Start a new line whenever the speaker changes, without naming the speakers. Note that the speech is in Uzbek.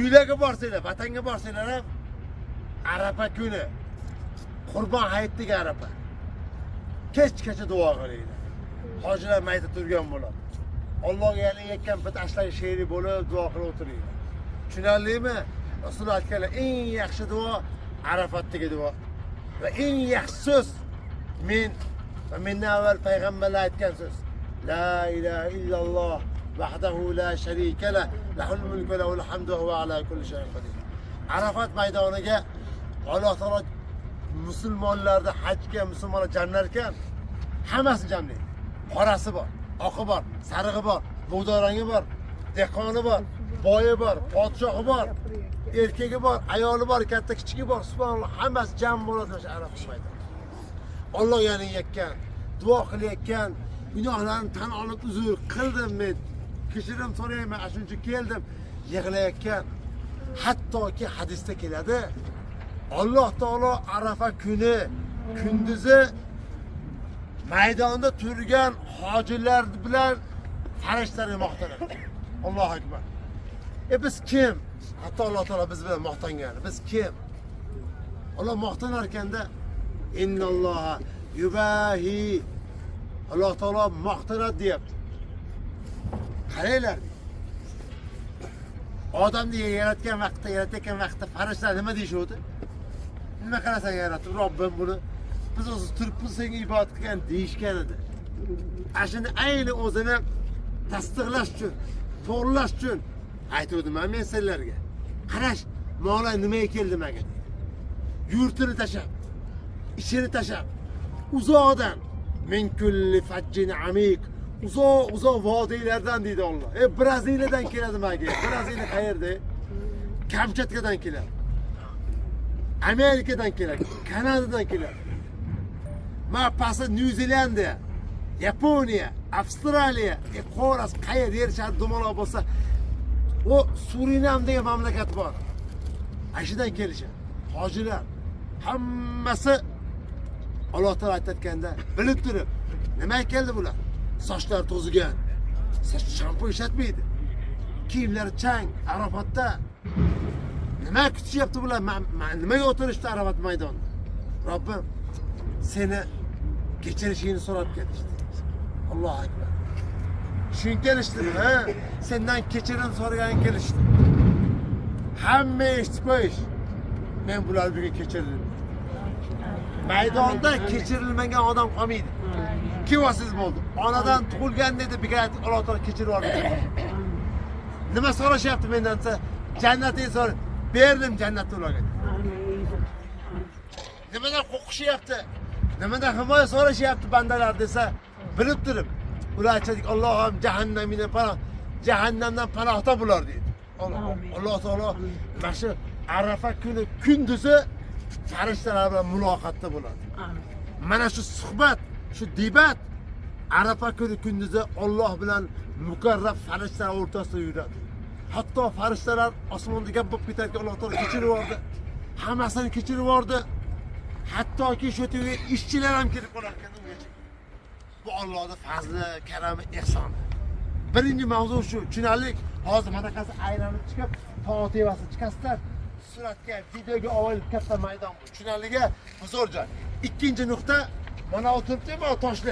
uylarga borsanglar, vatanga borsanglar ham Arafa kuni, Qurbon hayitiga Arafa. Kechgacha duo qilinglar. Hojilar mayda turgan bo'ladi. Allohga yana yakkan bitta ashlari she'ri bo'lib duo qilib o'tiringlar. Tushunarlimi? Rasululloh aytganlar, eng yaxshi duo Arafatdagi duo. Va eng yaxshi so'z mendan avval payg'ambarlar aytgan so'z. La ilaha illalloh vahdahu la sharika la lahul mulku va lahul hamdu va huva ala kulli shay'in qodir. Arafat maydoniga Alloh taolo musulmonlarni hajga, musulmonlar jamlarkan, hammasi jamlaydi. Qorasi bor, oqi bor, sarig'i bor, bug'dorangi bor, dehqoni bor, boyi bor, podshohi bor, erkagi bor, ayoli bor, katta kichigi bor, subhanalloh, hammasi jam bo'ladi o'sha Arafat maydonida. Alloh yani yakkan, duo qilayotgan, gunohlarimni tan olib uzr qildim men, kechirim so'rayman, shuncha keldim, yig'layotgan. Hattoki hadisda keladi, Alloh taolo Arafa kuni kunduzi maydonda turgan hojilar bilan farishtalarga maqtanadi. Allohu akbar. Biz kim? Hatto Alloh taolo biz bilan maqtangan. Biz kim? Alloh maqtanar ekanda, innalloha yubahi. Alloh taolo maqtanadi deyapti. Qaranglar. Odamni yaratgan vaqtda farishtalar nima deyishdi? Nima qarasan yaratdi? Robbim buni biz o'zi turibmiz senga ibodat qilgan deyishgan edi. Ashuni ayni o'zini tasdiqlash uchun, to'g'rilash uchun aytdim men sizlarga. Qarash, mo'la nimaga keldi menga? Yurtini tashab, ishini tashab, uzoqdan min kulli fajjin amik, uzoq vodiylardan deydi Alloh. Braziliyadan keladi menga. Braziliya qayerda? Kamchatkadan keladi. Amerikadan keladi, Kanadadan keladi. Pasi New Zelandiya, Yaponiya, Avstraliya, qo'ras qayer yer shar dumaloq bo'lsa, o Surinam degan mamlakat bor. Ashidan kelishadi. Hojilar hammasi Alloh taolo aytayotganda bilib turib, nima keldi bular? Sochlar to'zigan, shampun ishlatmaydi. Kiyimlari chang, Arafatda. Nima kutishyapti bular? Nimaga o'tirishdi Arafat maydonida? Robbim, seni kechirishingni so'rab kelishdi. Allohu akbar. Shunga kelishdi, ha? Sendan kechirim so'ragan kelishdi. Hamma eshitib qo'yish. Men bular bugun kechirildim. Maydonda kechirilmagan odam qolmaydi. Kevasiz bo'ldi. Onadan tug'ilgan dedi, bigat Alloh taolo kechirib oldi. Nima so'rashyapti mendan desa, jannatni so'ra, berdim jannatni ularga. Nimadan qo'rqishyapti? Nimadan himoya so'rashyapti bandalar desa, bilib turib, ular aytadi, Allohim jahannamdan panohda bular deydi. Alloh taolo mana shu Arafa kuni kunduzi farishtalar bilan muloqotda bo'ladi. Mana shu suhbat, shu debat Arafa kuni kunduzi Alloh bilan mukarrab farishtalar o'rtasida yuradi. Hatto farishtalar osmonda gap bo'lib ketarkan Alloh taolo kechirib yubordi. Hammasini kechirib yubordi. Hattoki shu yerga ishchilar ham kelib qolar ekan ungacha. Bu Allohning fazli, karami, ehsoni. Birinchi mavzu shu, tushunarli. Hozir mana qasi aylanib chiqib, tog' tevasi chiqasizlar. Suratga, videoga olib katta maydon bu. Tushunarliga huzur joy. Ikkinchi nuqta mana o'tiribdi, bu toshlar